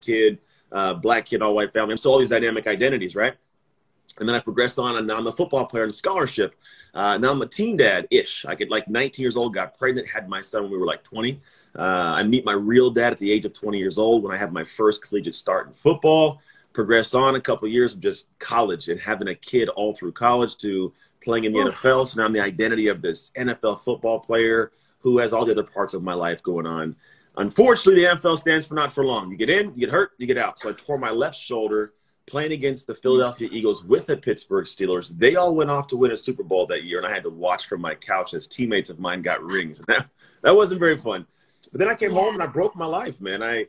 kid, black kid, all white family. So all these dynamic identities, right? And then I progressed on, and now I'm a football player on scholarship. Now I'm a teen dad-ish. I get like 19 years old, got pregnant, had my son when we were like 20. I meet my real dad at the age of 20 years old when I have my first collegiate start in football. Progress on a couple of years of just college and having a kid all through college to playing in the NFL. So now I'm the identity of this NFL football player who has all the other parts of my life going on. Unfortunately, the NFL stands for not for long. You get in, you get hurt, you get out. So I tore my left shoulder playing against the Philadelphia Eagles with the Pittsburgh Steelers. They all went off to win a Super Bowl that year, and I had to watch from my couch as teammates of mine got rings. And that wasn't very fun. But then I came home and I broke my life, man. I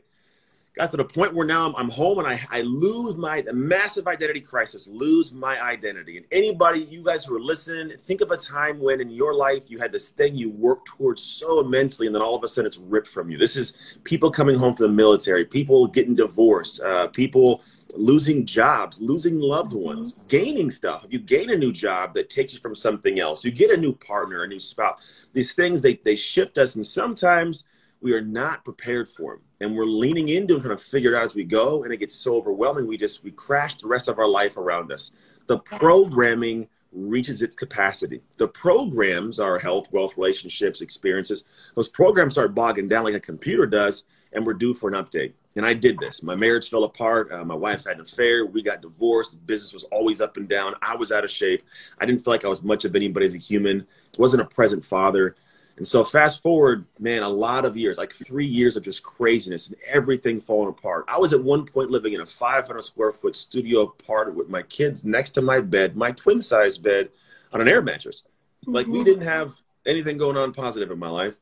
got to the point where now I'm home and I lose my massive identity crisis, lose my identity. And anybody, you guys who are listening, think of a time when in your life you had this thing you worked towards so immensely, and then all of a sudden it's ripped from you. This is people coming home from the military, people getting divorced, people losing jobs, losing loved ones, gaining stuff. If you gain a new job that takes you from something else, you get a new partner, a new spouse, these things, they shift us, and sometimes we are not prepared for them. And we're leaning into and trying to figure it out as we go. And it gets so overwhelming. We crash the rest of our life around us. The programming reaches its capacity. The programs, our health, wealth, relationships, experiences, those programs start bogging down like a computer does. And we're due for an update. And I did this. My marriage fell apart. My wife had an affair. We got divorced. The business was always up and down. I was out of shape. I didn't feel like I was much of anybody as a human. Wasn't a present father. And so fast forward, man, a lot of years, like 3 years of just craziness and everything falling apart. I was at one point living in a 500 square foot studio apartment with my kids next to my bed, my twin size bed, on an air mattress. Like we didn't have anything going on positive in my life.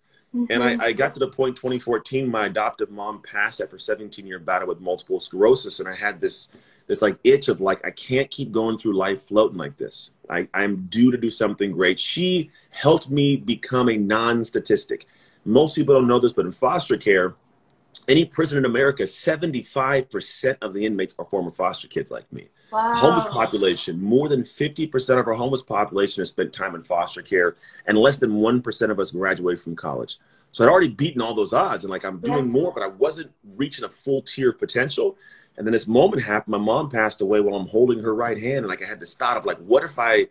And I got to the point 2014, my adoptive mom passed after a 17-year battle with multiple sclerosis. And I had this like itch of like, I can't keep going through life floating like this. I'm due to do something great. She helped me become a non-statistic. Most people don't know this, but in foster care, any prison in America, 75% of the inmates are former foster kids like me. Wow. Homeless population, more than 50% of our homeless population has spent time in foster care, and less than 1% of us graduated from college. So I'd already beaten all those odds, and like I'm doing more, but I wasn't reaching a full tier of potential. And then this moment happened. My mom passed away while I'm holding her right hand, and like I had this thought of like, what if I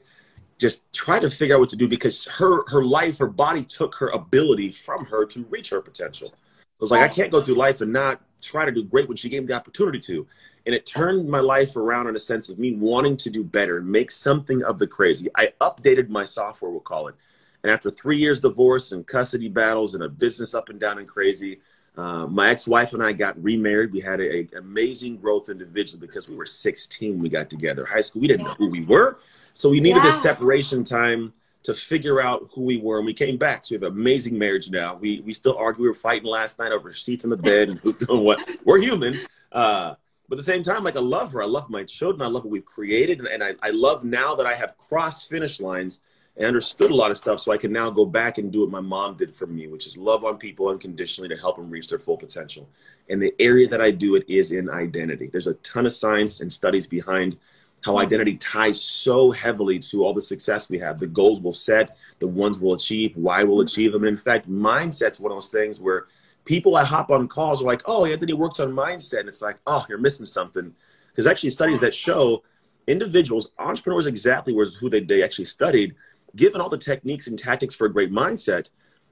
just try to figure out what to do, because her life, her body took her ability from her to reach her potential. I was like, I can't go through life and not try to do great when she gave me the opportunity to. And it turned my life around in a sense of me wanting to do better, make something of the crazy. I updated my software, we'll call it. And after 3 years divorce and custody battles and a business up and down and crazy, my ex-wife and I got remarried. We had an amazing growth individually because we were 16 when we got together. High school, we didn't know who we were. So we needed this separation time to figure out who we were, and we came back. So we have an amazing marriage now. We still argue. We were fighting last night over seats in the bed and who's doing what. We're human. But at the same time, like I love her. I love my children. I love what we've created. And I love now that I have crossed finish lines and understood a lot of stuff, so I can now go back and do what my mom did for me, which is love on people unconditionally to help them reach their full potential. And the area that I do it is in identity. There's a ton of science and studies behind how identity ties so heavily to all the success we have, the goals we'll set, the ones we'll achieve, why we'll achieve them. And in fact, mindset's one of those things where people I hop on calls are like, oh, Anthony works on mindset. And it's like, oh, you're missing something. Because actually studies that show individuals, entrepreneurs exactly was who they actually studied, given all the techniques and tactics for a great mindset,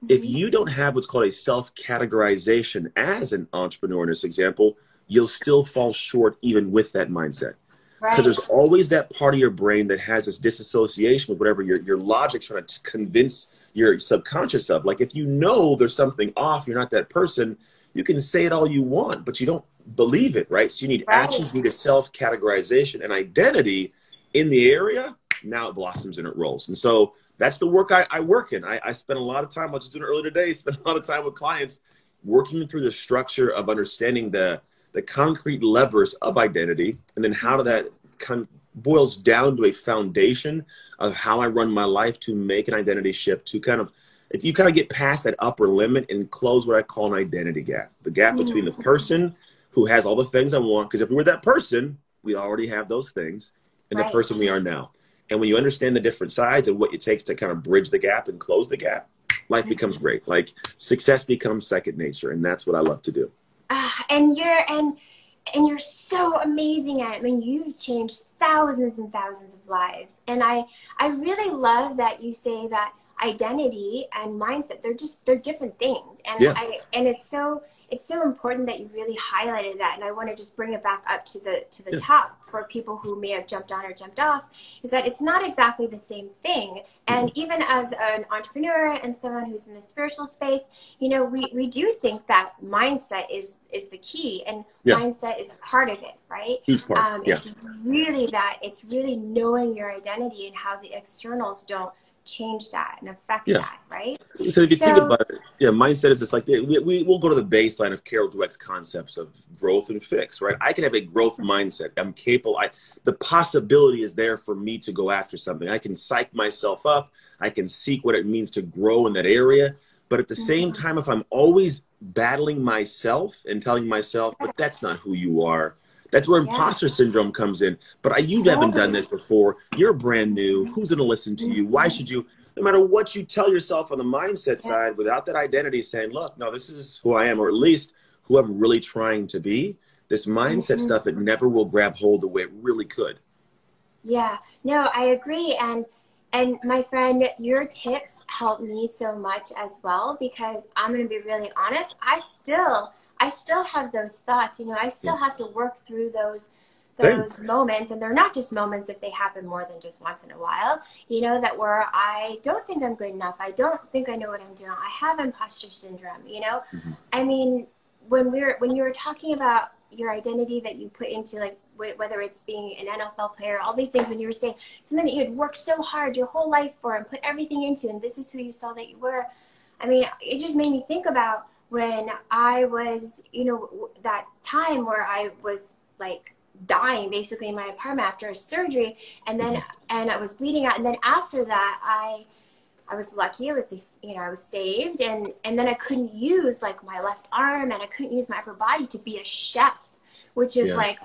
if you don't have what's called a self-categorization as an entrepreneur in this example, you'll still fall short even with that mindset. Because there's always that part of your brain that has this disassociation with whatever your logic's trying to convince your subconscious of. Like if you know there's something off, you're not that person, you can say it all you want, but you don't believe it, right? So you need actions, you need a self-categorization and identity in the area. Now it blossoms and it rolls. And so that's the work I work in. I spend a lot of time, I was just doing it earlier today, spend a lot of time with clients working through the structure of understanding the concrete levers of identity, and then how that boils down to a foundation of how I run my life to make an identity shift to if you get past that upper limit and close what I call an identity gap, the gap between the person who has all the things I want, because if we were that person, we already have those things, and the person we are now. And when you understand the different sides and what it takes to kind of bridge the gap and close the gap, life becomes great. Like success becomes second nature, and that's what I love to do. and you're so amazing at it. I mean, you've changed thousands and thousands of lives. And I really love that you say that identity and mindset, they're different things. And Yeah. and it's so important that you really highlighted that. And I want to just bring it back up to the Yeah. top for people who may have jumped on or jumped off, is that it's not exactly the same thing. And even as an entrepreneur and someone who's in the spiritual space, you know, we do think that mindset is the key, and mindset is part of it, right? Huge part. It's really knowing your identity and how the externals don't change that and affect that, right? Because if you think about it, mindset is just like, we'll go to the baseline of Carol Dweck's concepts of growth and fix, right? I can have a growth mindset. I'm capable. The possibility is there for me to go after something. I can psych myself up. I can seek what it means to grow in that area. But at the same time, if I'm always battling myself and telling myself, but that's not who you are, that's where imposter syndrome comes in. But you haven't done this before. You're brand new. Who's going to listen to you? Why should you? No matter what you tell yourself on the mindset side, without that identity saying, look, no, this is who I am, or at least who I'm really trying to be, this mindset stuff, it never will grab hold the way it really could. Yeah, no, I agree. And my friend, your tips help me so much as well, because I'm going to be really honest. I still have those thoughts, you know, I still have to work through those moments, and they're not just moments if they happen more than just once in a while, you know, that where I don't think I'm good enough. I don't think I know what I'm doing. I have imposter syndrome, you know. I mean, when you were talking about your identity that you put into, like, whether it's being an NFL player, all these things, when you were saying something that you had worked so hard your whole life for and put everything into, and this is who you saw that you were. I mean, it just made me think about when I was, you know, that time where I was like dying basically in my apartment after a surgery, and then and I was bleeding out, and then after that I was lucky. I was, you know, I was saved, and then I couldn't use like my left arm, and I couldn't use my upper body to be a chef, which is like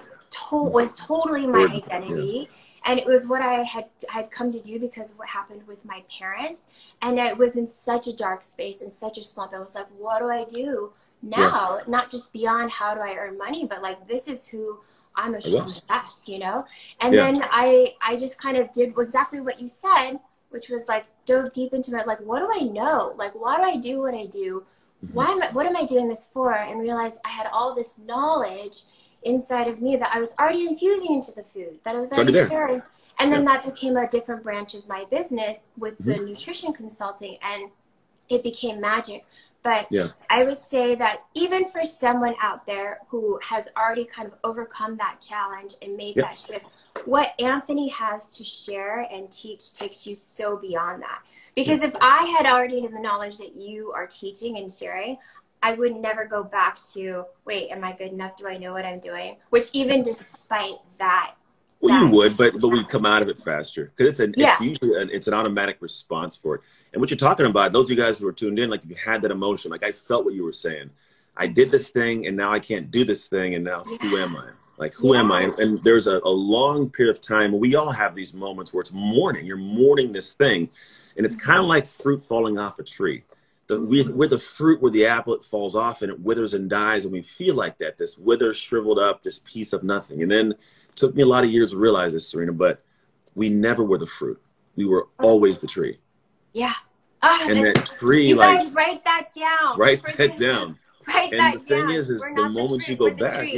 was totally my identity. And it was what I had come to do because of what happened with my parents. And I was in such a dark space and such a slump. I was like, what do I do now? Not just beyond how do I earn money, but like, this is who I'm a chef, you know? And then I just kind of did exactly what you said, which was like, dove deep into it. Like, what do I know? Like, why do I do what I do? What am I doing this for? And realized I had all this knowledge inside of me that I was already infusing into the food, that I was already sharing. And then that became a different branch of my business with the nutrition consulting, and it became magic. But I would say that even for someone out there who has already kind of overcome that challenge and made that shift, what Anthony has to share and teach takes you so beyond that. Because if I had already the knowledge that you are teaching and sharing, I would never go back to, wait, am I good enough? Do I know what I'm doing? Which even despite that. Well, you would, but we come out of it faster, because it's usually an automatic response for it. And what you're talking about, those of you guys who are tuned in, like, you had that emotion. Like, I felt what you were saying. I did this thing, and now I can't do this thing, and now who am I? Like, who am I? And there's a long period of time. We all have these moments where it's mourning. You're mourning this thing, and it's kind of like fruit falling off a tree. We're the fruit where the apple, it falls off and it withers and dies, and we feel like that, this withered, shriveled up, this piece of nothing. And then it took me a lot of years to realize this, Serena, but we never were the fruit. We were always the tree. Yeah. And that tree, you like, guys write that down. Write that down. Write and that the thing down. is the moment you go back,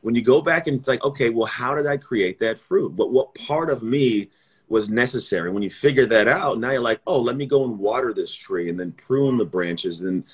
when you go back and it's like, okay, well, how did I create that fruit? But what part of me was necessary? When you figure that out, now you're like, oh, let me go and water this tree, and then prune the branches and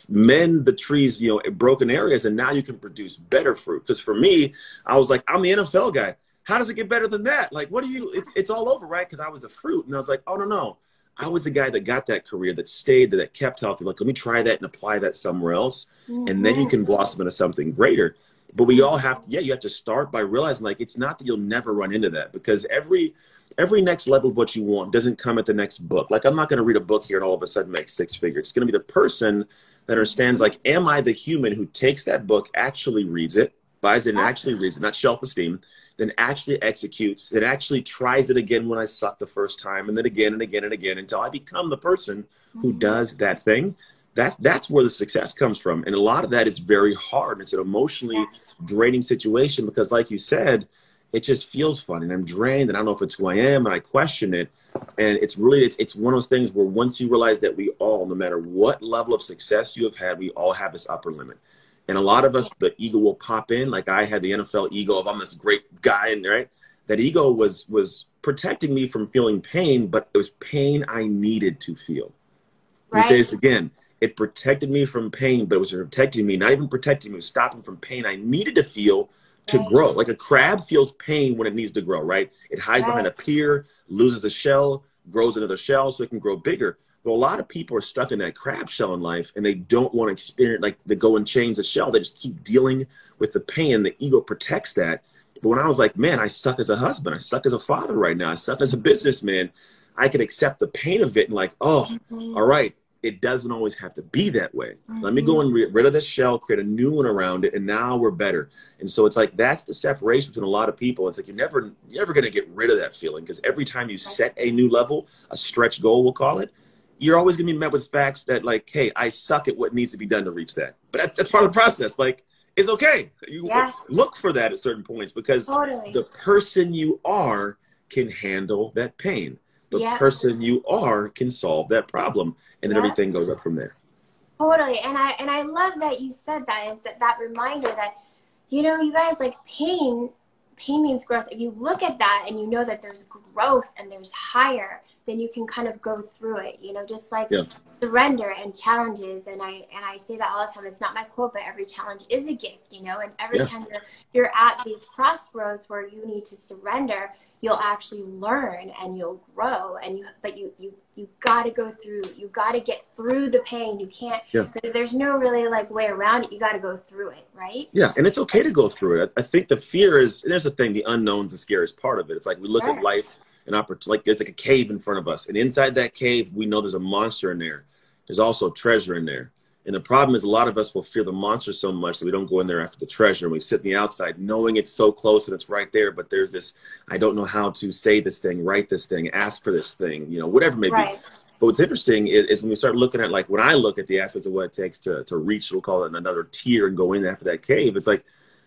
mend the trees, you know, broken areas, and now you can produce better fruit. Because for me, I was like, I'm the NFL guy. How does it get better than that? Like, what do you? It's all over, right? Because I was the fruit, and I was like, oh, no. I was the guy that got that career, that stayed, that kept healthy. Like, let me try that and apply that somewhere else, and then you can blossom into something greater. But we all have to, you have to start by realizing, like, it's not that you'll never run into that, because every next level of what you want doesn't come at the next book. Like, I'm not going to read a book here and all of a sudden make six figures. It's going to be the person that understands, like, am I the human who takes that book, actually reads it, buys it and actually reads it, not self-esteem, then actually executes, then actually tries it again when I suck the first time, and then again and again and again until I become the person who does that thing. that's where the success comes from. And a lot of that is very hard. It's an emotionally draining situation because, like you said, it just feels fun and I'm drained and I don't know if it's who I am and I question it. And it's really, it's one of those things where once you realize that we all, no matter what level of success you have had, we all have this upper limit. And a lot of us, the ego will pop in. Like I had the NFL ego of I'm this great guy, and right, that ego was protecting me from feeling pain, but it was pain I needed to feel. Let me say this again. It protected me from pain, but it was protecting me, not even protecting me, it was stopping from pain I needed to feel to grow. Like a crab feels pain when it needs to grow, right? It hides behind a pier, loses a shell, grows another shell so it can grow bigger. But a lot of people are stuck in that crab shell in life and they don't want to experience, like they go and change the shell. They just keep dealing with the pain. The ego protects that. But when I was like, man, I suck as a husband. I suck as a father right now. I suck as a businessman. I could accept the pain of it and like, oh, all right. It doesn't always have to be that way. Let me go and get rid of this shell, create a new one around it, and now we're better. And so it's like that's the separation between a lot of people. It's like you're never going to get rid of that feeling because every time you set a new level, a stretch goal, we'll call it, you're always going to be met with facts that like, hey, I suck at what needs to be done to reach that. But that's part of the process. Like, it's okay. You look for that at certain points because the person you are can handle that pain. The person you are can solve that problem. And then everything goes up from there. Totally. And I love that you said that. It's that reminder that, you know, you guys, like pain means growth. If you look at that and you know that there's growth and there's higher, then you can kind of go through it, you know, just like surrender and challenges. And I say that all the time. It's not my quote, but every challenge is a gift, you know, and every time you're at these crossroads where you need to surrender, you'll actually learn and you'll grow. And you got to go through, you got to get through the pain. You can't, there's no really like way around it. You got to go through it. Right. Yeah. And it's okay to go through it. I think the fear is, and there's the thing, the unknown's the scariest part of it. It's like we look at life and like there's like a cave in front of us. And inside that cave, we know there's a monster in there. There's also treasure in there. And the problem is a lot of us will fear the monster so much that we don't go in there after the treasure. And we sit on the outside knowing it's so close and it's right there. But there's this, I don't know how to say this thing, write this thing, ask for this thing, you know, whatever it may be. But what's interesting is when we start looking at, like, when I look at the aspects of what it takes to reach, we'll call it another tier and go in after that cave, it's like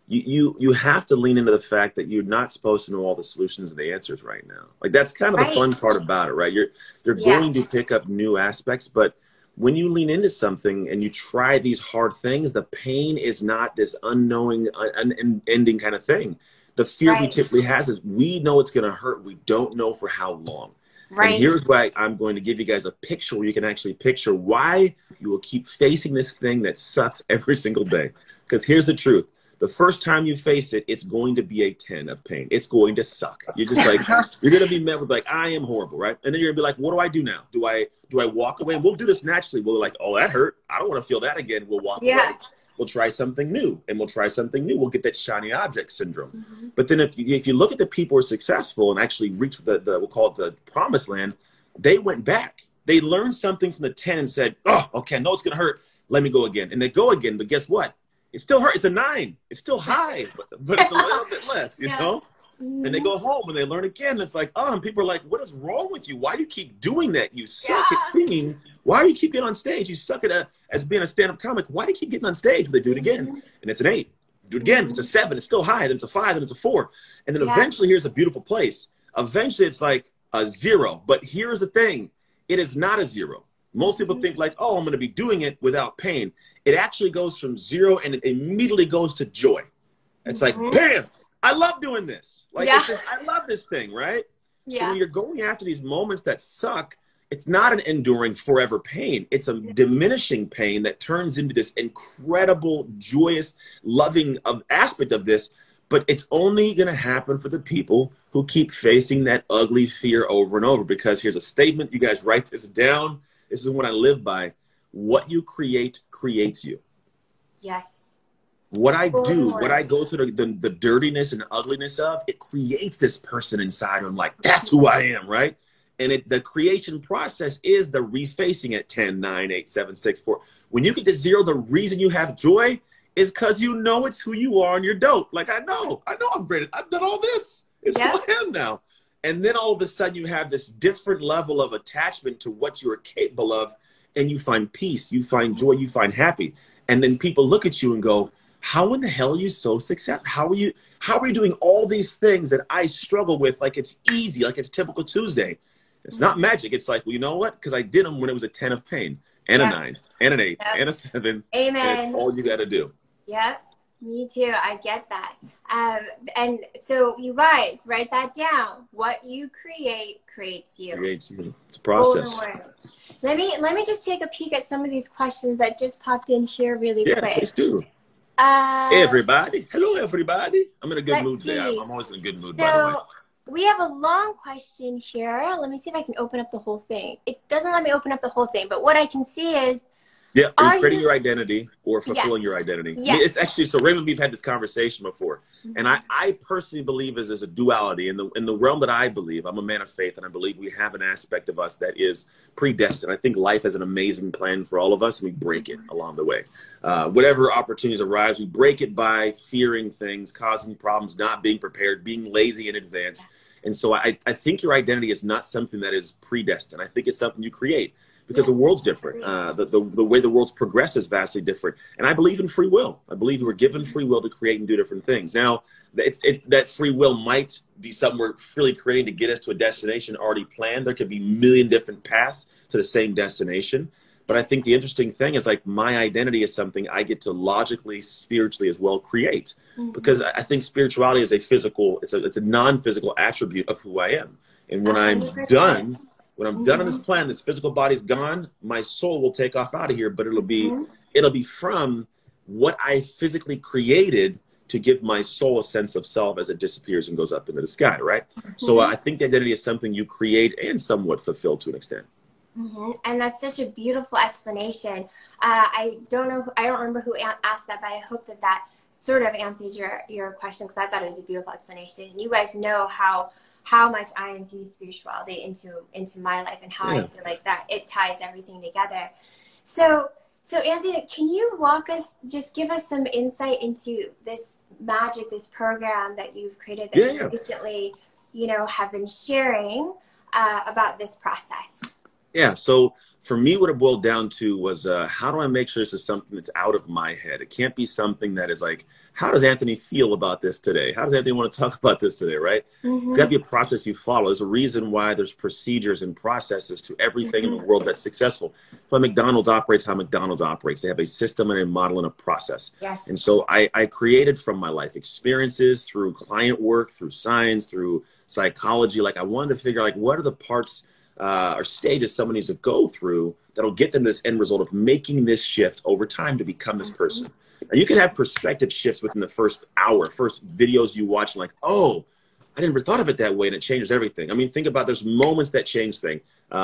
you have to lean into the fact that you're not supposed to know all the solutions and the answers right now. Like, that's kind of the fun part about it, right? You're going to pick up new aspects, but when you lean into something and you try these hard things, the pain is not this unknowing, unending kind of thing. The fear we typically has is we know it's going to hurt. We don't know for how long. And here's why I'm going to give you guys a picture where you can actually picture why you will keep facing this thing that sucks every single day. Because here's the truth. The first time you face it, it's going to be a 10 of pain. It's going to suck. You're just like, you're going to be met with like, I am horrible, right? And then you're going to be like, what do I do now? Do I walk away? And we'll do this naturally. We'll be like, oh, that hurt. I don't want to feel that again. We'll walk away. We'll try something new, and we'll try something new. We'll get that shiny object syndrome. But then if you look at the people who are successful and actually reach we'll call it the promised land, they went back. They learned something from the 10 and said, oh, okay, I know it's going to hurt. Let me go again. And they go again, but guess what? It still hurts. It's a 9. It's still high, but it's a little bit less, you know? And they go home and they learn again. It's like, oh, and people are like, what is wrong with you? Why do you keep doing that? You suck at singing. Why do you keep getting on stage? You suck at as being a stand-up comic. Why do you keep getting on stage? But they do it again. And it's an 8. Do it again. It's a 7. It's still high. Then it's a 5. Then it's a 4. And then eventually here's a beautiful place. Eventually it's like a 0. But here's the thing. It is not a 0. Most people think like, oh, I'm going to be doing it without pain. It actually goes from 0 and it immediately goes to joy. It's like, bam, I love doing this. Like, it's just, I love this thing, right? So when you're going after these moments that suck, it's not an enduring forever pain. It's a diminishing pain that turns into this incredible, joyous, loving aspect of this. But it's only going to happen for the people who keep facing that ugly fear over and over. Because here's a statement. You guys write this down. This is what I live by. What you create creates you. Yes. What I do, what I go through the dirtiness and ugliness of, it creates this person inside. I'm like, that's who I am, right? And the creation process is the refacing at 10, 9, 8, 7, 6, 4. When you get to 0, the reason you have joy is because you know it's who you are and you're dope. Like, I know I'm great. I've done all this. It's who I am now. And then all of a sudden you have this different level of attachment to what you're capable of. and you find peace, you find joy, you find happy. And then people look at you and go, how in the hell are you so successful? How are you doing all these things that I struggle with like it's easy, like it's typical Tuesday? It's not magic. It's like, well, you know what? Because I did them when it was a 10 of pain and a 9 and an 8 and a 7. Amen. And it's all you got to do. Yep. Me too. I get that. And so you guys write that down. What you create creates you. Creates you. It's a process. Let me just take a peek at some of these questions that just popped in here really quick. Yeah, please do. Hey, everybody. Hello, everybody. I'm in a good mood today. I'm always in a good mood, by the way. We have a long question here. Let me see if I can open up the whole thing. It doesn't let me open up the whole thing, but what I can see is, yeah, are you creating your identity or fulfilling your identity? Yes. It's actually, so Raymond, we've had this conversation before. And I personally believe there's a duality in the realm that I believe. I'm a man of faith, and I believe we have an aspect of us that is predestined. I think life has an amazing plan for all of us, and we break it along the way. Whatever opportunities arise, we break it by fearing things, causing problems, not being prepared, being lazy in advance. And so I think your identity is not something that is predestined. I think it's something you create. Because the world's different. The way the world's progressed is vastly different. And I believe in free will. I believe we're given free will to create and do different things. Now, that free will might be something we're freely creating to get us to a destination already planned. There could be a million different paths to the same destination. But I think the interesting thing is, like, my identity is something I get to logically, spiritually as well create. Because I think spirituality is it's a non-physical attribute of who I am. And when I'm done... When I'm done on this plan, this physical body's gone, my soul will take off out of here, but it'll be from what I physically created to give my soul a sense of self as it disappears and goes up into the sky, right? So I think the identity is something you create and somewhat fulfill to an extent. And that's such a beautiful explanation. I don't remember who asked that, but I hope that sort of answers your question, because I thought it was a beautiful explanation. You guys know how much I infuse spirituality into my life, and how I feel like that it ties everything together. So Anthony, can you just give us some insight into this magic, this program that you've created that you recently, have been sharing about this process? Yeah. So for me, what it boiled down to was, how do I make sure this is something that's out of my head? It can't be something that is like, how does Anthony feel about this today? How does Anthony want to talk about this today, right? It's got to be a process you follow. There's a reason why there's procedures and processes to everything in the world that's successful. So McDonald's operates how McDonald's operates. They have a system and a model and a process. Yes. And so I created from my life experiences, through client work, through science, through psychology. Like, I wanted to figure out, like, what are the parts or stages someone needs to go through that'll get them this end result of making this shift over time to become this person. And you can have perspective shifts within the first hour, first videos you watch, and like, oh, I never thought of it that way, and it changes everything. I mean, think about, there's moments that change things.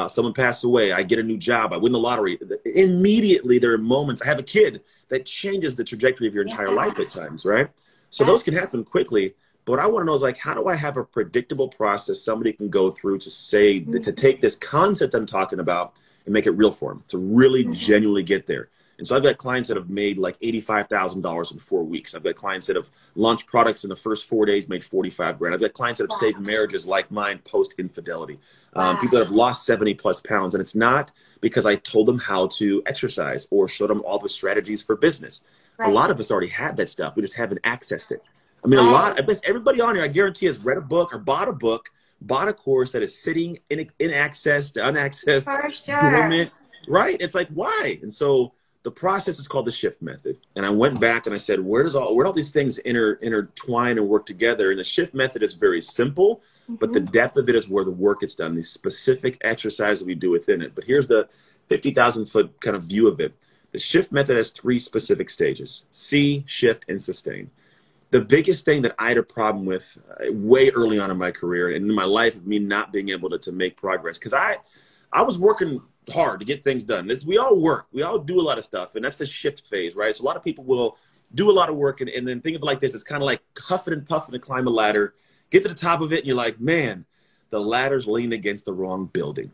Someone passes away, I get a new job, I win the lottery. Immediately, there are moments, I have a kid, that changes the trajectory of your entire life at times, right? So those can happen quickly. But what I want to know is, like, how do I have a predictable process somebody can go through to say, to take this concept I'm talking about and make it real for them, to really genuinely get there. And so I've got clients that have made like $85,000 in 4 weeks. I've got clients that have launched products in the first 4 days, made 45 grand. I've got clients that have saved marriages like mine post-infidelity. People that have lost 70+ pounds. And it's not because I told them how to exercise or showed them all the strategies for business. A lot of us already had that stuff. We just haven't accessed it. I mean, I bet everybody on here, I guarantee, has read a book or bought a course that is sitting inaccessed, unaccessed, dormant, right? It's like, why? And so the process is called the shift method. And I went back and I said, where do all these things intertwine and work together? And the shift method is very simple, but the depth of it is where the work gets done, these specific exercises we do within it. But here's the 50,000-foot kind of view of it. The shift method has 3 specific stages: see, shift, and sustain. The biggest thing that I had a problem with way early on in my career and in my life, of me not being able to make progress, because I was working hard to get things done. We all work. We all do a lot of stuff, and that's the shift phase, right? So a lot of people will do a lot of work, and then think of it like this. It's kind of like huffing and puffing to climb a ladder. Get to the top of it, and you're like, man, the ladder's leaned against the wrong building.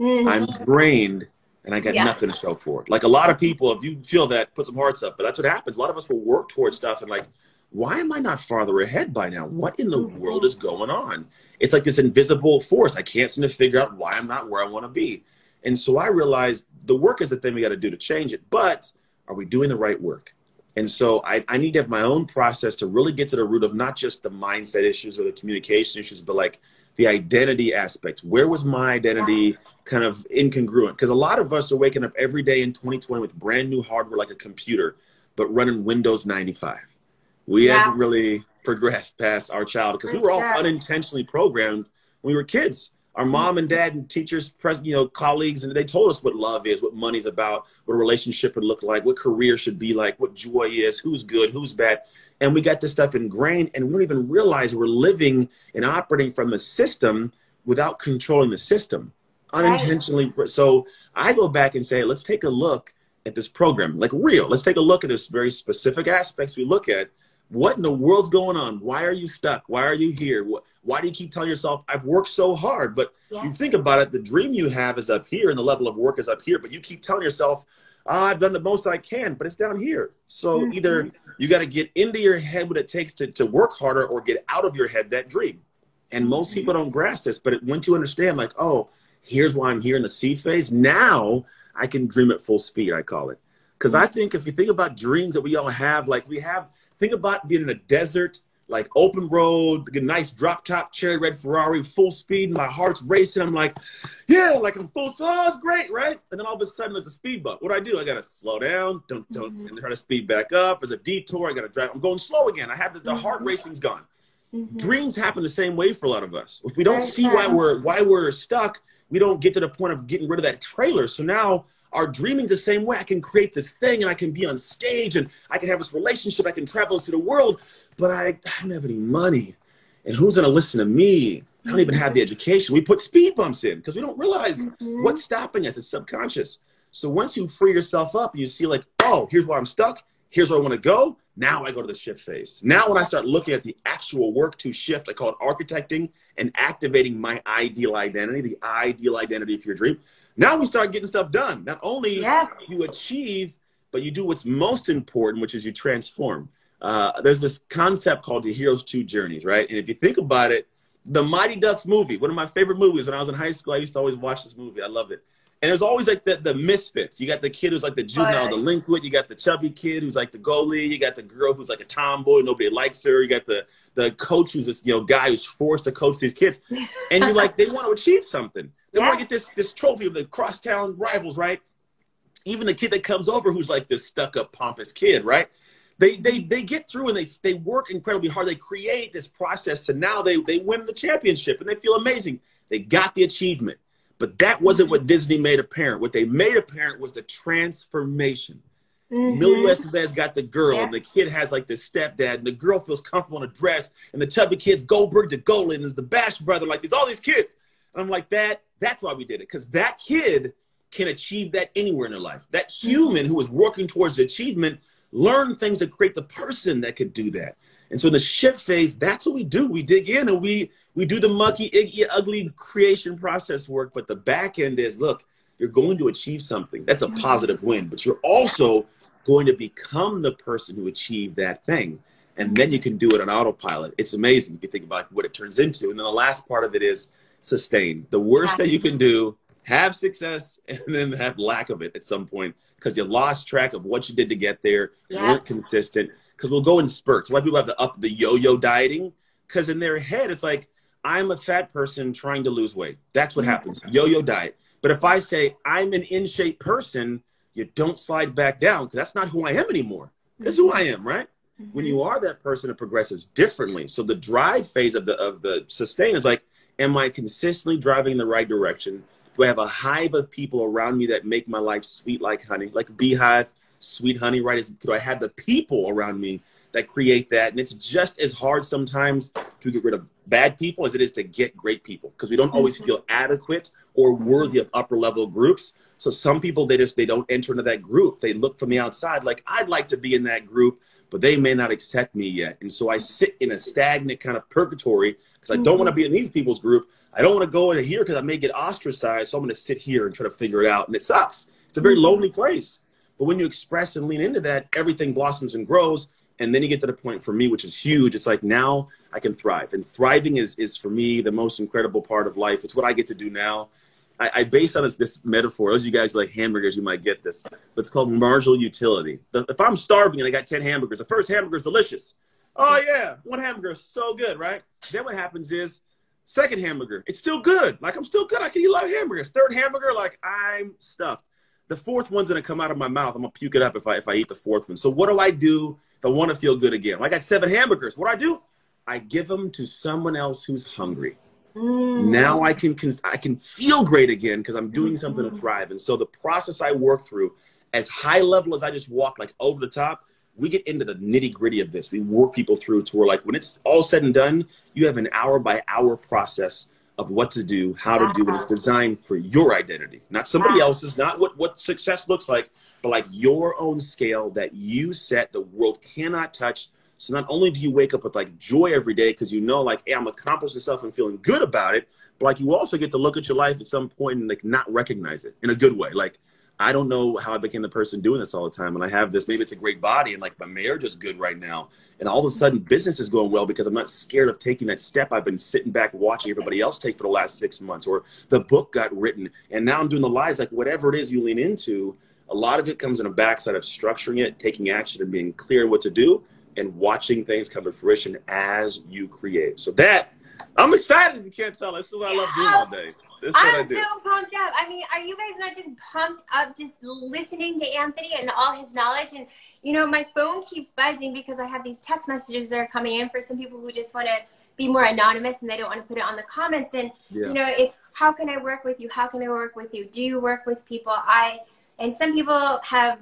I'm drained, and I got nothing to show for it. Like, a lot of people, if you feel that, put some hearts up. But that's what happens. A lot of us will work towards stuff and like, why am I not farther ahead by now? What in the world is going on? It's like this invisible force. I can't seem to figure out why I'm not where I want to be. And so I realized the work is the thing we got to do to change it, but are we doing the right work? And so I need to have my own process to really get to the root of not just the mindset issues or the communication issues, but like the identity aspects. Where was my identity kind of incongruent? Because a lot of us are waking up every day in 2020 with brand new hardware like a computer, but running Windows 95. We haven't really progressed past our child because we were all unintentionally programmed when we were kids. Our mom and dad and teachers, colleagues, and they told us what love is, what money's about, what a relationship would look like, what career should be like, what joy is, who's good, who's bad. And we got this stuff ingrained, and we don't even realize we're living and operating from the system without controlling the system unintentionally. Right. So I go back and say, let's take a look at this program, like real. Let's take a look at this very specific aspects we look at. What in the world's going on? Why are you stuck? Why are you here? Why do you keep telling yourself, I've worked so hard? But if you think about it, the dream you have is up here and the level of work is up here. But you keep telling yourself, I've done the most I can, but it's down here. So either you got to get into your head what it takes to work harder or get out of your head that dream. And most people don't grasp this. But once you understand, like, oh, here's why I'm here in the seed phase. Now I can dream at full speed, I call it. Because I think if you think about dreams that we all have, like think about being in a desert, like open road, a nice drop top cherry red Ferrari, full speed, and my heart's racing. I'm like, yeah, like I'm full speed. Oh, it's great, right? And then all of a sudden there's a speed bump. What do? I got to slow down, and try to speed back up. There's a detour. I got to drive. I'm going slow again. I have the heart racing's gone. Dreams happen the same way for a lot of us. If we don't see why we're stuck, we don't get to the point of getting rid of that trailer. So now our dreaming's the same way. I can create this thing and I can be on stage and I can have this relationship. I can travel to the world, but I don't have any money. And who's going to listen to me? I don't even have the education. We put speed bumps in because we don't realize what's stopping us. It's subconscious. So once you free yourself up, you see like, oh, here's where I'm stuck. Here's where I want to go. Now I go to the shift phase. Now when I start looking at the actual work to shift, I call it architecting and activating my ideal identity, the ideal identity for your dream. Now we start getting stuff done. Not only you achieve, but you do what's most important, which is you transform. There's this concept called the hero's two journeys, right? And if you think about it, the Mighty Ducks movie, one of my favorite movies when I was in high school, I used to always watch this movie. I loved it. And there's always like the misfits. You got the kid who's like the juvenile delinquent. You got the chubby kid who's like the goalie. You got the girl who's like a tomboy. Nobody likes her. You got the coach who's this guy who's forced to coach these kids. And you're like, they want to achieve something. They want to get this trophy of the crosstown rivals, right? Even the kid that comes over who's like this stuck-up, pompous kid, right? They get through and they work incredibly hard. They create this process to now they win the championship and they feel amazing. They got the achievement. But that wasn't what Disney made apparent. What they made apparent was the transformation. Emilio Estevez got the girl, and the kid has like this stepdad, and the girl feels comfortable in a dress, and the chubby kid's Goldberg to Golan, and there's the Bash brother, like there's all these kids. And I'm like, that's why we did it, because that kid can achieve that anywhere in their life. That human who is working towards the achievement learned things to create the person that could do that. And so in the shift phase, that's what we do. We dig in and we do the mucky, ugly creation process work. But the back end is, look, you're going to achieve something. That's a positive win. But you're also going to become the person who achieved that thing. And then you can do it on autopilot. It's amazing if you think about what it turns into. And then the last part of it is sustain. The worst that you can do, have success and then have lack of it at some point because you lost track of what you did to get there. You weren't consistent. Because we'll go in spurts. Why people have to up the yo-yo dieting? Because in their head, it's like, I'm a fat person trying to lose weight. That's what happens. Yo-yo diet. But if I say I'm an in-shape person, you don't slide back down because that's not who I am anymore. That's who I am, right? When you are that person, it progresses differently. So the drive phase of the sustain is like, am I consistently driving in the right direction? Do I have a hive of people around me that make my life sweet like honey, like a beehive, sweet honey, right? Do I have the people around me that create that? And it's just as hard sometimes to get rid of bad people as it is to get great people because we don't always feel adequate or worthy of upper level groups. So some people, they don't enter into that group. They look from the outside like, I'd like to be in that group, but they may not accept me yet. And so I sit in a stagnant kind of purgatory because I don't want to be in these people's group. I don't want to go in here because I may get ostracized. So I'm going to sit here and try to figure it out. And it sucks. It's a very lonely place. But when you express and lean into that, everything blossoms and grows. And then you get to the point for me, which is huge. It's like now I can thrive. And thriving is for me the most incredible part of life. It's what I get to do now. I base on this metaphor. Those of you guys who like hamburgers, you might get this. But it's called marginal utility. If I'm starving and I got 10 hamburgers, the first hamburger is delicious. Oh, yeah, one hamburger is so good, right? Then what happens is, second hamburger, it's still good. Like, I'm still good. I can eat a lot of hamburgers. Third hamburger, like, I'm stuffed. The fourth one's going to come out of my mouth. I'm going to puke it up if I eat the fourth one. So what do I do if I want to feel good again? Well, I got 7 hamburgers. What do? I give them to someone else who's hungry. Now I can feel great again because I'm doing something to thrive. And so the process I work through, as high level as I just walk like over the top, we get into the nitty gritty of this. We work people through to where, like, when it's all said and done, you have an hour by hour process of what to do, how to do, and it's designed for your identity, not somebody else's, not what success looks like, but like your own scale that you set, the world cannot touch. So not only do you wake up with like joy every day because you know, like, hey, I'm accomplishing stuff and feeling good about it, but like you also get to look at your life at some point and like not recognize it in a good way. Like, I don't know how I became the person doing this all the time. And I have this, maybe it's a great body and like my marriage is good right now. And all of a sudden business is going well because I'm not scared of taking that step I've been sitting back watching everybody else take for the last 6 months, or the book got written. And now I'm doing the lives, like whatever it is you lean into, a lot of it comes in a backside of structuring it, taking action and being clear what to do and watching things come to fruition as you create. So that, I'm excited if you can't tell. That's what I love doing all day. That's what I do. I'm so pumped up. I mean, are you guys not just pumped up just listening to Anthony and all his knowledge? And, you know, my phone keeps buzzing because I have these text messages that are coming in for some people who just want to be more anonymous and they don't want to put it on the comments. And, you know, it's, how can I work with you? How can I work with you? Do you work with people? And some people have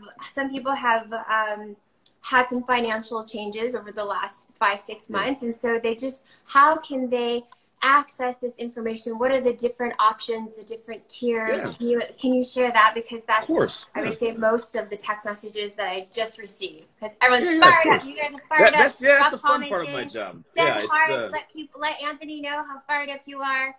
had some financial changes over the last 5-6 months. And so they just, how can they access this information? What are the different options, the different tiers? Can you share that? Because that's, I would say, most of the text messages that I just received. Because everyone's fired up. You guys are fired up. That's the fun part of my job. Send hearts, let Anthony know how fired up you are.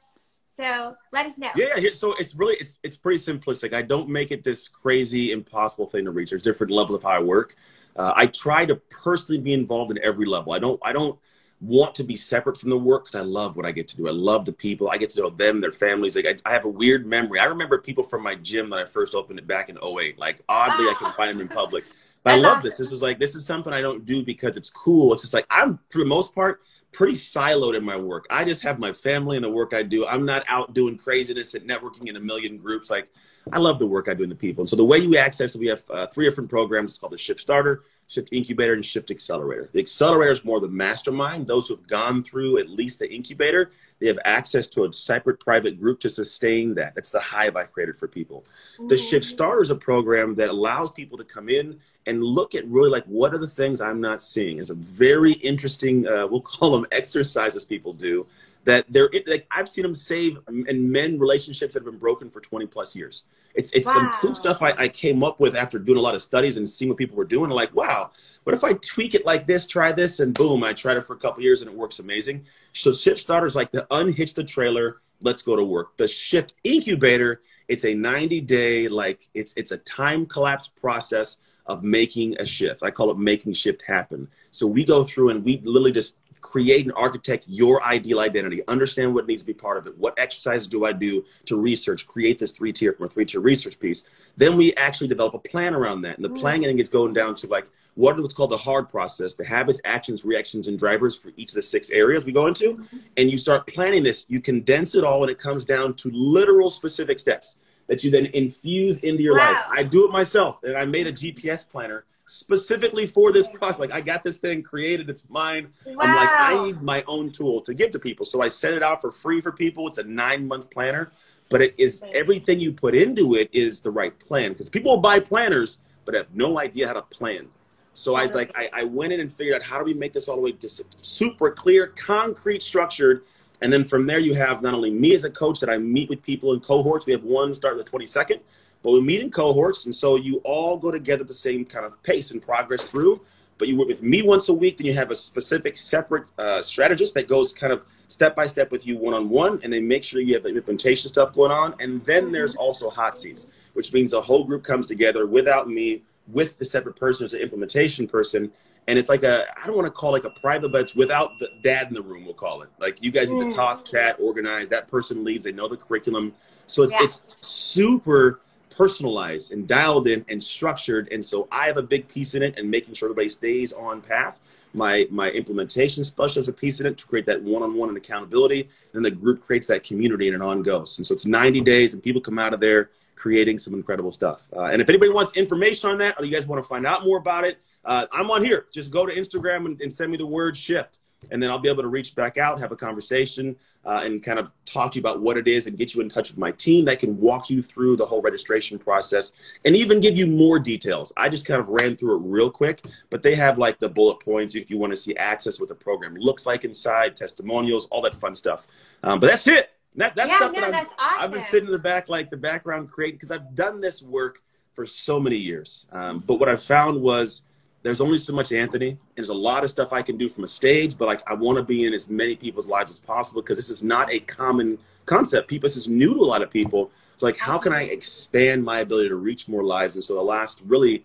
So let us know. So it's really, it's pretty simplistic. I don't make it this crazy, impossible thing to reach. There's different levels of how I work. I try to personally be involved in every level. I don't want to be separate from the work because I love what I get to do. I love the people. I get to know them, their families. Like I have a weird memory. I remember people from my gym that I first opened it back in 2008. Like oddly, I can find them in public. But I love this. This is something I don't do because it's cool. It's just like, I'm, for the most part, pretty siloed in my work. I just have my family and the work I do. I'm not out doing craziness and networking in a million groups. Like, I love the work I do in the people. And so the way you access it, we have 3 different programs. It's called the Shift Starter, Shift Incubator, and Shift Accelerator. The Accelerator is more the mastermind. Those who have gone through at least the incubator, they have access to a separate private group to sustain that. That's the hive I created for people. The Shift Starter is a program that allows people to come in and look at really like, what are the things I'm not seeing? It's a very interesting, we'll call them exercises people do, that they're like, I've seen them save and mend relationships that have been broken for 20+ years. It's some cool stuff I came up with after doing a lot of studies and seeing what people were doing. Like, wow, what if I tweak it like this, try this, and boom, I tried it for a couple years and it works amazing. So Shift Starter is like the unhitch the trailer, let's go to work. The Shift Incubator, it's a 90-day, like it's a time collapse process of making a shift. I call it making shift happen. So we go through and we literally just create and architect your ideal identity, understand what needs to be part of it. What exercises do I do to research, create this 3-tier research piece. Then we actually develop a plan around that. And the planning is going down to like, what's called the hard process, the habits, actions, reactions, and drivers for each of the 6 areas we go into. And you start planning this, you condense it all, and it comes down to literal specific steps that you then infuse into your life. I do it myself, and I made a GPS planner specifically for this process. Like, I got this thing created, it's mine. I'm like, I need my own tool to give to people. So I sent it out for free for people. It's a 9-month planner, but it is everything you put into it is the right plan, because people will buy planners but have no idea how to plan. So I was like, I went in and figured out, how do we make this all the way just super clear, concrete, structured. And then from there, you have not only me as a coach that I meet with people in cohorts. We have one starting the 22nd, but we meet in cohorts. And so you all go together at the same kind of pace and progress through. But you work with me once a week. Then you have a specific separate strategist that goes kind of step by step with you one-on-one. And they make sure you have the implementation stuff going on. And then there's also hot seats, which means the whole group comes together without me, with the separate person as an implementation person. And it's like I don't want to call it like a private, but it's without the dad in the room, we'll call it. Like, you guys need to talk, chat, organize. That person leads. They know the curriculum. So it's super personalized and dialed in and structured. And so I have a big piece in it and making sure everybody stays on path. My implementation specialist has a piece in it to create that one-on-one and accountability. And the group creates that community and it on goes. And so it's 90 days and people come out of there creating some incredible stuff. And if anybody wants information on that, or you guys want to find out more about it, I'm on here. Just go to Instagram and send me the word shift. And then I'll be able to reach back out, have a conversation, and kind of talk to you about what it is and get you in touch with my team that can walk you through the whole registration process and even give you more details. I just kind of ran through it real quick, but they have like the bullet points if you want to see access, what the program looks like inside, testimonials, all that fun stuff. But that's it. That's stuff that I've been sitting in the back, like the background creating, because I've done this work for so many years. But what I found was there's only so much Anthony. There's a lot of stuff I can do from a stage, but like I want to be in as many people's lives as possible because this is not a common concept. This is new to a lot of people. So like, how can I expand my ability to reach more lives? And so the last really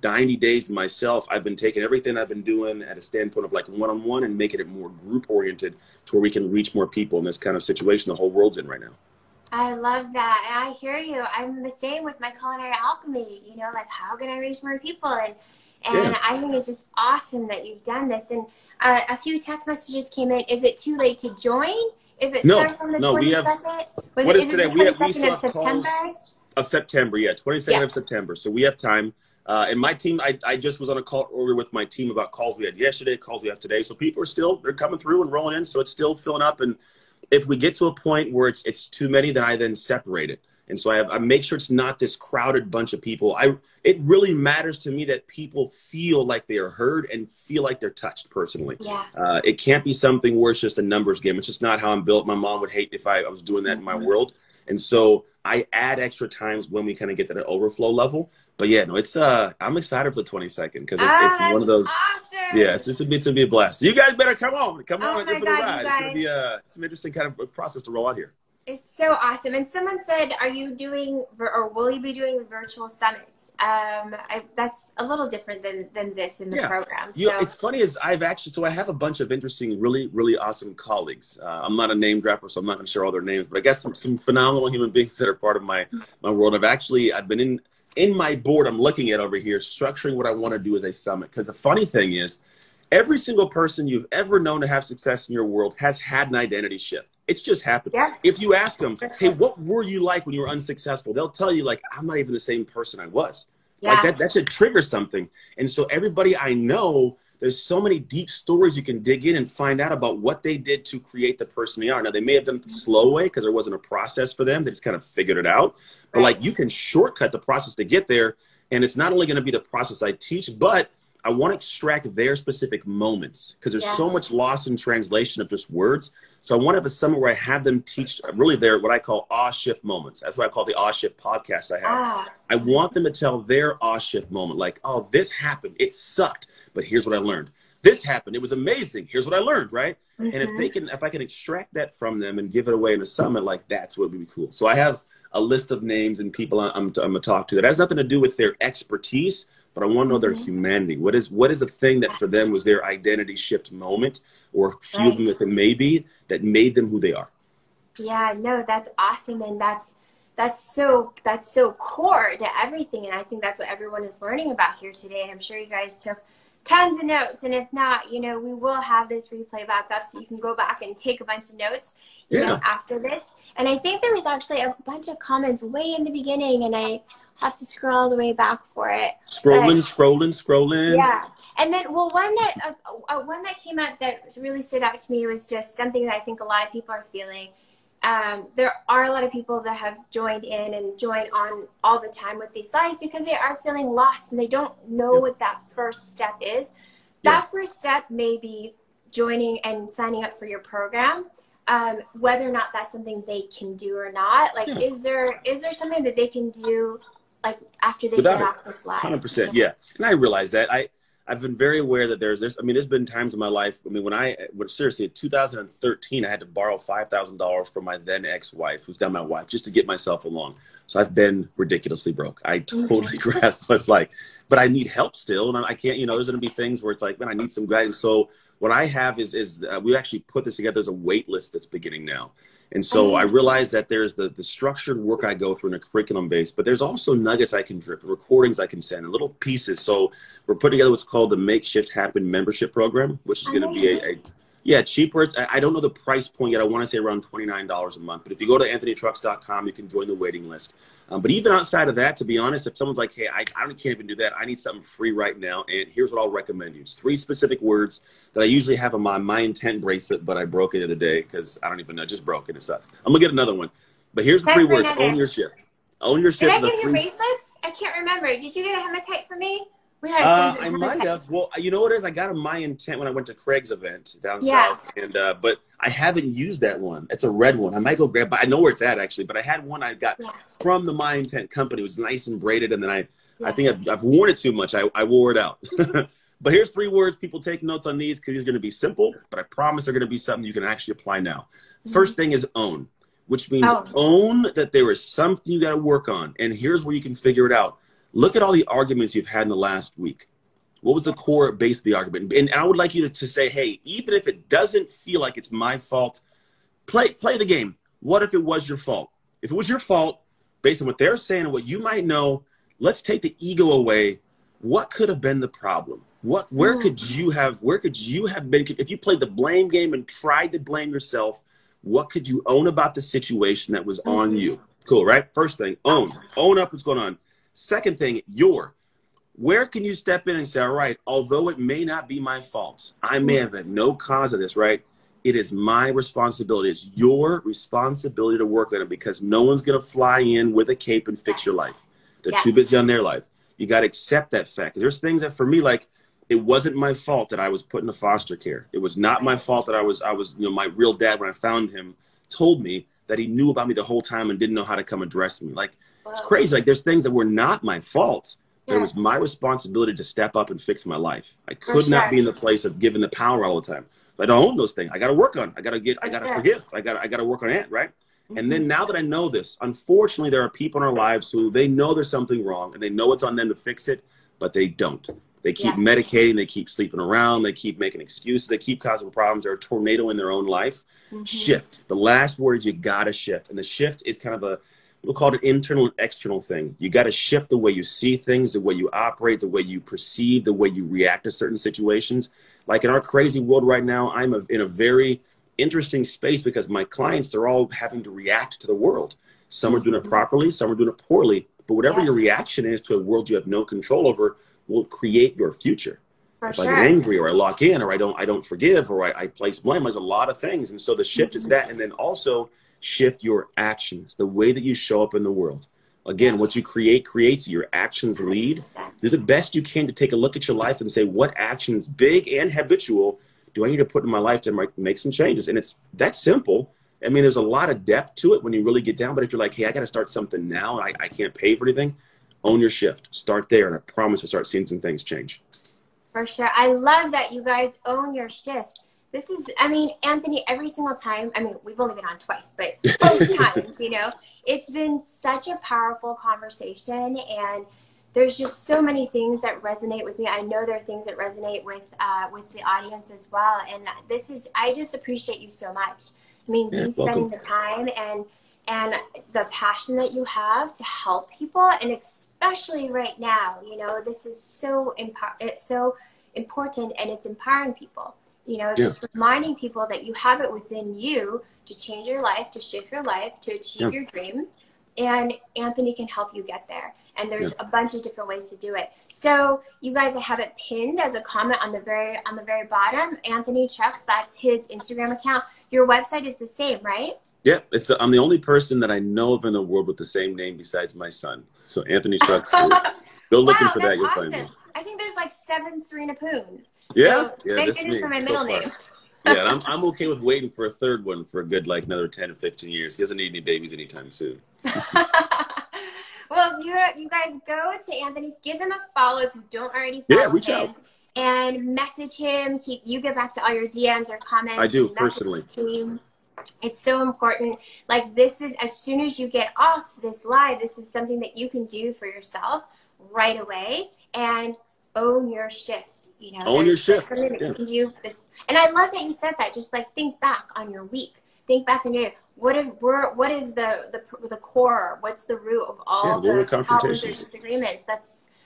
90 days myself, I've been taking everything I've been doing at a standpoint of like one-on-one and making it more group oriented to where we can reach more people in this kind of situation the whole world's in right now. I love that. And I hear you. I'm the same with my culinary alchemy, you know, like how can I reach more people? And I think it's just awesome that you've done this. And a few text messages came in. Is it too late to join? If it starts on the 22nd? What is today? The 22nd of September? Of September, yeah. 22nd of September. So we have time. And my team, I just was on a call earlier with my team about calls we had yesterday, calls we have today. So people are they're coming through and rolling in. So it's still filling up. And if we get to a point where it's too many, then I then separate it. And so I make sure it's not this crowded bunch of people. It really matters to me that people feel like they are heard and feel like they're touched personally. Yeah. It can't be something where it's just a numbers game. It's just not how I'm built. My mom would hate if I was doing that in my world. And so I add extra times when we kind of get to the overflow level. But yeah, no, it's I'm excited for the 22nd because it's one of those. Awesome. Yeah, it's going to be a blast. You guys better come on for the ride. It's going to be some interesting kind of process to roll out here. It's so awesome. And someone said, are you doing, or will you be doing virtual summits? That's a little different than this in the program. So. You know, it's funny is I have a bunch of interesting, really, really awesome colleagues. I'm not a name dropper, so I'm not going to share all their names, but I guess some phenomenal human beings that are part of my world. I've been in my board I'm looking at over here, structuring what I want to do as a summit. Because the funny thing is, every single person you've ever known to have success in your world has had an identity shift. It's just happened. Yeah. If you ask them, hey, what were you like when you were unsuccessful? They'll tell you, like, I'm not even the same person I was. Yeah. Like that should trigger something. And so everybody I know, there's so many deep stories you can dig in and find out about what they did to create the person they are. Now, they may have done it the slow way because there wasn't a process for them. They just kind of figured it out. But, like, you can shortcut the process to get there. And it's not only going to be the process I teach, but I want to extract their specific moments because there's so much lost in translation of just words. So I want to have a summit where I have them teach really their, what I call shift moments. That's what I call the shift podcast I have. I want them to tell their shift moment. Like, oh, this happened. It sucked, but here's what I learned. This happened. It was amazing. Here's what I learned, right? And if I can extract that from them and give it away in a summit, like that's what would be cool. So I have a list of names and people I'm going to talk to that has nothing to do with their expertise, but I want to know their humanity. What is the thing that for them was their identity shift moment, or few of them that may be, that made them who they are? Yeah, no, that's awesome, and that's so core to everything, and I think that's what everyone is learning about here today. And I'm sure you guys took tons of notes, and if not, you know, we will have this replay back up so you can go back and take a bunch of notes, you know, after this. And I think there was actually a bunch of comments way in the beginning, and I have to scroll all the way back for it. Scrolling. Yeah. And then, well, one that came up that really stood out to me was just something that I think a lot of people are feeling. There are a lot of people that have joined in and join on all the time with these lives because they are feeling lost and they don't know what that first step is. That first step may be joining and signing up for your program. Whether or not that's something they can do or not, like, is there something that they can do, like, after they get off this live? 100%, yeah. And I realize that. I've been very aware that there's been times in my life, I mean, seriously, in 2013, I had to borrow $5,000 from my then ex-wife, who's now my wife, just to get myself along. So I've been ridiculously broke. I totally grasp what it's like, but I need help still. And I can't, you know, there's going to be things where it's like, man, I need some guidance. So what I have is we actually put this together as a wait list that's beginning now. And so I realized that there's the structured work I go through in a curriculum base, but there's also nuggets I can drip, recordings I can send, and little pieces. So we're putting together what's called the Make Shift Happen membership program, which is going to be yeah, cheaper. I don't know the price point yet. I want to say around $29 a month. But if you go to anthonytrucks.com, you can join the waiting list. But even outside of that, to be honest, if someone's like, hey, I can't even do that, I need something free right now. And here's what I'll recommend you. It's 3 specific words that I usually have on my intent bracelet, but I broke it the other day because I don't even know. Just broke it. It sucks. I'm going to get another one. But here's the 3 words. Own your shift. Own your shift. Did I get your bracelets? I can't remember. Did you get a hematite for me? I might have. Well, you know what it is? I got a My Intent when I went to Craig's event down south, and but I haven't used that one. It's a red one. I might go grab. But I know where it's at actually. But I had one I got from the My Intent company. It was nice and braided, and then I think I've worn it too much. I wore it out. But here's 3 words. People take notes on these because these are going to be simple, but I promise they're going to be something you can actually apply now. First thing is own, which means own that there is something you got to work on, and here's where you can figure it out. Look at all the arguments you've had in the last week. What was the core base of the argument? And I would like you to say, hey, even if it doesn't feel like it's my fault, play the game. What if it was your fault? If it was your fault, based on what they're saying and what you might know, let's take the ego away. What could have been the problem? Where could you have been if you played the blame game and tried to blame yourself? What could you own about the situation that was on you? Cool, right? First thing, own up what's going on. Second thing, where can you step in and say, all right, although it may not be my fault, I may have had no cause of this, right? It is my responsibility. It's your responsibility to work on it because no one's going to fly in with a cape and fix your life. They're too busy on their life. You got to accept that fact. There's things that for me, like, it wasn't my fault that I was put into foster care. It was not my fault that I was, my real dad, when I found him, told me that he knew about me the whole time and didn't know how to come address me. Like, it's crazy. Like, there's things that were not my fault. But it was my responsibility to step up and fix my life. I could not be in the place of giving the power all the time. But I don't own those things. I got to work on it. I got to forgive. I got to work on it, right? And then now that I know this, unfortunately, there are people in our lives who they know there's something wrong and they know it's on them to fix it, but they don't. They keep medicating. They keep sleeping around. They keep making excuses. They keep causing problems. They're a tornado in their own life. Shift. The last word is you got to shift. And the shift is kind of we'll call it an internal and external thing. You got to shift the way you see things, the way you operate, the way you perceive, the way you react to certain situations. Like in our crazy world right now, I'm in a very interesting space because my clients, they're all having to react to the world. Some are doing it properly, some are doing it poorly. But whatever your reaction is to a world you have no control over will create your future. If I get angry or I lock in or I don't forgive or I place blame, there's a lot of things. And so the shift is that. And then also shift your actions, the way that you show up in the world. Again, what you create creates. Your actions lead. Do the best you can to take a look at your life and say, what actions, big and habitual, do I need to put in my life to make some changes? And it's that simple. I mean, there's a lot of depth to it when you really get down. But if you're like, hey, I got to start something now, and I can't pay for anything, own your shift. Start there, and I promise to start seeing some things change. For sure. I love that you guys own your shift. This is, I mean, Anthony, every single time, I mean, we've only been on twice, but both times, it's been such a powerful conversation, and there's just so many things that resonate with me. I know there are things that resonate with the audience as well, and I just appreciate you so much. I mean, you spending the time and the passion that you have to help people, and especially right now, this is it's so important, and it's empowering people. Just reminding people that you have it within you to change your life, to shift your life, to achieve your dreams. And Anthony can help you get there. And there's a bunch of different ways to do it. So you guys, I have it pinned as a comment on the very bottom. Anthony Trucks, that's his Instagram account. Your website is the same, right? Yeah, I'm the only person that I know of in the world with the same name besides my son. So Anthony Trucks. Go looking for that. You'll find me. I think there's like 7 Serena Poons. Yeah, so thank goodness for my middle name. Yeah, and I'm okay with waiting for a third one for a good another 10 to 15 years. He doesn't need any babies anytime soon. Well, you guys go to Anthony, give him a follow if you don't already follow reach him, out and message him. You get back to all your DMs or comments. I do personally. It's so important. Like, this is, as soon as you get off this live, this is something that you can do for yourself right away and own your shift. Own your shift. Something that you can do this. And I love that you said that. Just think back on your week. think back in your day, what is the core? What's the root of all the problems or disagreements?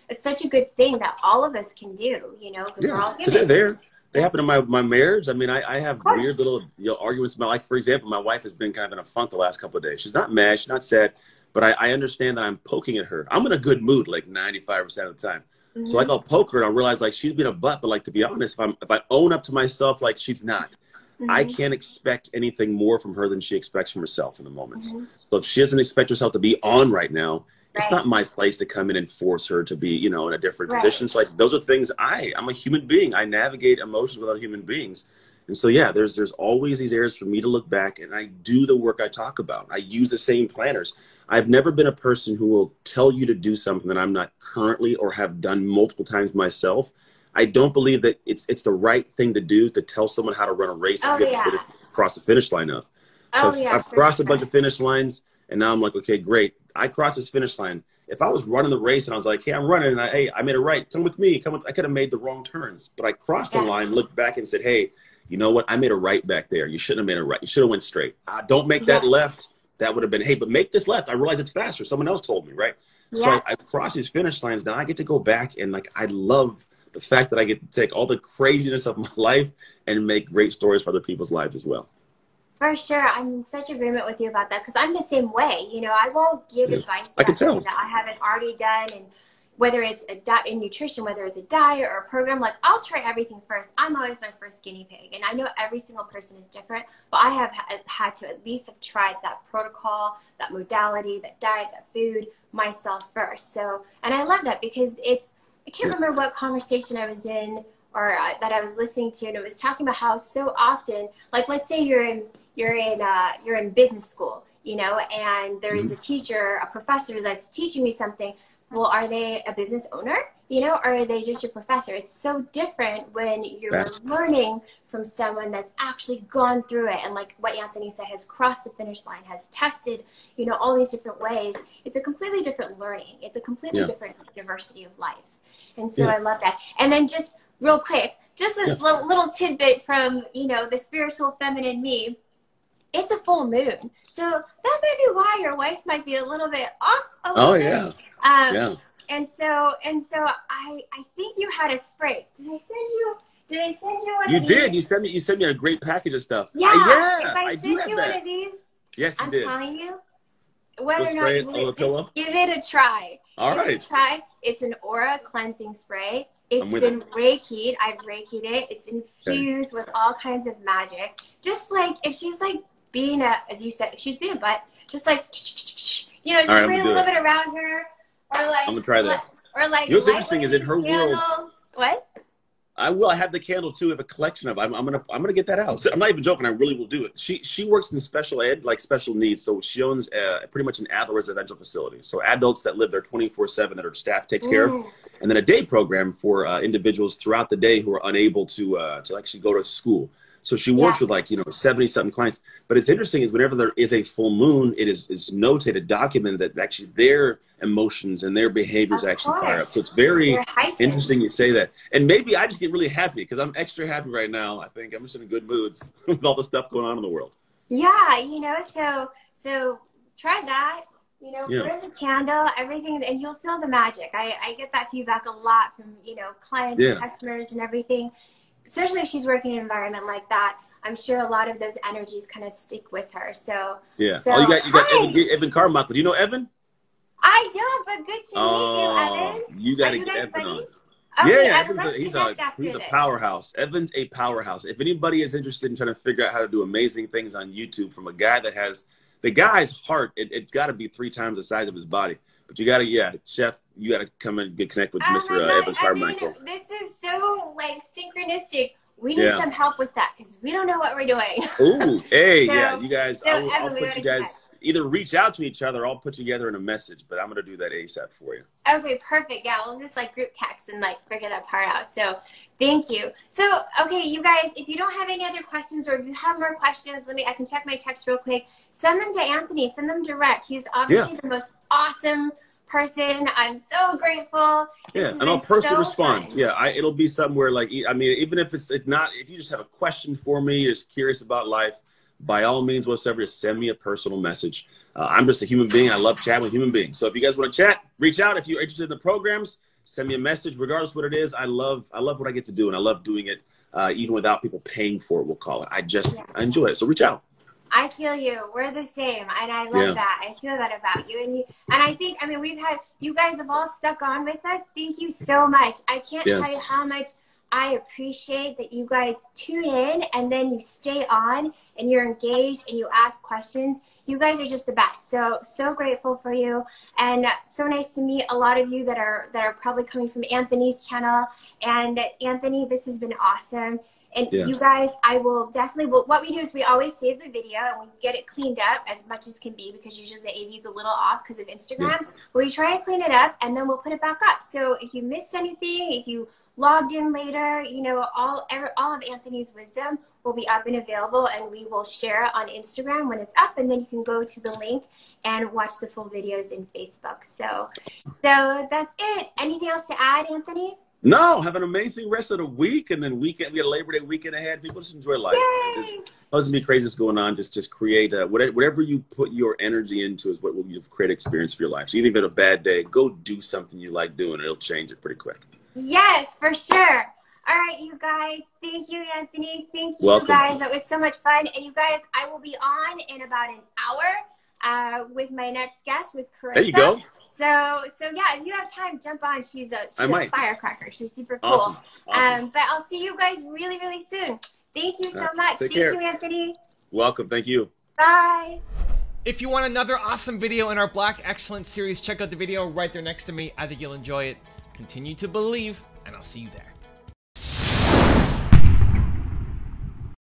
It's such a good thing that all of us can do, you know, because we're all human. Because they're there. They happen in my marriage. I mean, I have weird little arguments. Like, for example, my wife has been kind of in a funk the last couple of days. She's not mad. She's not sad. But I understand that I'm poking at her. I'm in a good mood like 95% of the time. Mm-hmm. So like I'll poke her and I'll realize like she's been a butt. But like, to be honest, if I own up to myself, like she's not. Mm-hmm. I can't expect anything more from her than she expects from herself in the moments. Mm-hmm. So if she doesn't expect herself to be on right now, it's not my place to come in and force her to be, you know, in a different position. So like, those are things I'm a human being. I navigate emotions with other human beings. And so, yeah, there's always these areas for me to look back, and I do the work I talk about. I use the same planners. I've never been a person who will tell you to do something that I'm not currently or have done multiple times myself. I don't believe that it's the right thing to do to tell someone how to run a race and cross the finish line of. So I've crossed a bunch of finish lines, and now I'm like, okay, great. I crossed this finish line. If I was running the race and I was like, hey, I'm running, and I made a right, come with me. I could have made the wrong turns. But I crossed the line, looked back and said, hey, you know what? I made a right back there. You shouldn't have made a right. You should have went straight. Don't make that left. That would have been, hey, but make this left. I realize it's faster. Someone else told me, right? So I cross these finish lines. Now I get to go back, and like, I love the fact that I get to take all the craziness of my life and make great stories for other people's lives as well. For sure. I'm in such agreement with you about that, because I'm the same way. You know, I won't give advice I can tell. that I haven't already done, and whether it's in nutrition, whether it's a diet or a program, like I'll try everything first. I'm always my first guinea pig, and I know every single person is different, but I have had to at least have tried that protocol, that modality, that diet, that food myself first. So, and I love that, because I can't remember what conversation I was in or that I was listening to, and it was talking about how so often, like, let's say you're in business school, you know, and there's a teacher, a professor that's teaching me something. Well, are they a business owner, you know, or are they just your professor? It's so different when you're learning from someone that's actually gone through it. And like what Anthony said, has crossed the finish line, has tested, you know, all these different ways. It's a completely different learning. It's a completely different diversity of life. And so I love that. And then just real quick, just a little tidbit from, you know, the spiritual feminine me. It's a full moon. So that may be why your wife might be a little bit off a little bit. And so I think you had a spray. Did I send you one of these? You did. You sent me a great package of stuff. Yeah. If I sent you one of these, yes, you did. I'm telling you, whether or not just give it a try. All right. It's an aura cleansing spray. It's been Reiki'd. I've Reiki'd it. It's infused with all kinds of magic. Just like if she's like being as you said, if she's being a butt, just like, you know, just bring a little bit around her. Or like, I'm gonna try that. Or like, you know what's interesting is in her world. What? I will. I have the candle too. I have a collection of. I'm gonna get that out. So I'm not even joking. I really will do it. She works in special ed, like special needs. So she owns pretty much an adult residential facility. So adults that live there 24/7 that her staff takes care of, and then a day program for individuals throughout the day who are unable to actually go to school. So she works with like, you know, 70-something clients. But it's interesting is whenever there is a full moon, it is notated, documented that actually their emotions and their behaviors actually fire up. So it's very interesting you say that. And maybe I just get really happy because I'm extra happy right now. I think I'm just in good moods with all the stuff going on in the world. Yeah, you know, so try that. You know, burn the candle, everything, and you'll feel the magic. I get that feedback a lot from, you know, clients and customers and everything. Especially if she's working in an environment like that, I'm sure a lot of those energies kind of stick with her. So you got Evan Carmichael. Do you know Evan? I don't, but good to meet you, Evan. You got to get Evan on. Okay, Evan's he's a powerhouse. Evan's a powerhouse. If anybody is interested in trying to figure out how to do amazing things on YouTube from a guy that has the guy's heart, it's got to be 3 times the size of his body. But you got to, Chef, you got to come and get connected with Mr. Evan Carmichael. This is so, like, synchronistic. We need some help with that because we don't know what we're doing. Ooh, hey, you guys, I'll put you guys, either reach out to each other or I'll put you together in a message, but I'm going to do that ASAP for you. Okay, perfect. Yeah, we'll just, like, group text and, like, figure that part out. So, thank you. So, okay, you guys, if you don't have any other questions or if you have more questions, I can check my text real quick. Send them to Anthony. Send them direct. He's obviously the most awesome person. I'm so grateful. And I'll personally respond. It'll be somewhere like, I mean, even if it's not, if you just have a question for me, you're just curious about life, by all means whatsoever, just send me a personal message. I'm just a human being. I love chatting with human beings. So if you guys want to chat, reach out. If you're interested in the programs, send me a message. Regardless of what it is, I love what I get to do, and I love doing it even without people paying for it, we'll call it. I enjoy it. So reach out. I feel you. We're the same, and I love that. I feel that about you, and I think, I mean, you guys have all stuck on with us. Thank you so much. I can't tell you how much I appreciate that you guys tune in and then you stay on and you're engaged and you ask questions. You guys are just the best. So grateful for you, and so nice to meet a lot of you that are probably coming from Anthony's channel. And Anthony, this has been awesome. And you guys, I will definitely, what we do is we always save the video and we get it cleaned up as much as can be, because usually the AV is a little off because of Instagram. But we try to clean it up and then we'll put it back up. So if you missed anything, if you logged in later, you know, all of Anthony's wisdom will be up and available, and we will share it on Instagram when it's up, and then you can go to the link and watch the full videos in Facebook. So that's it. Anything else to add, Anthony? No, have an amazing rest of the week, and then weekend. We got a Labor Day weekend ahead. People just enjoy life. It doesn't be crazy that's going on. Just create whatever you put your energy into is what will create experience for your life. So even if it's a bad day, go do something you like doing. It'll change it pretty quick. Yes, for sure. All right, you guys. Thank you, Anthony. Thank you, guys. That was so much fun. And you guys, I will be on in about an hour with my next guest, with Carissa. There you go. So yeah, if you have time, jump on. She's a firecracker. She's super cool. Awesome. But I'll see you guys really, really soon. Thank you so much. Thank you, Anthony. Welcome. Thank you. Bye. If you want another awesome video in our Black Excellence series, check out the video right there next to me. I think you'll enjoy it. Continue to believe, and I'll see you there.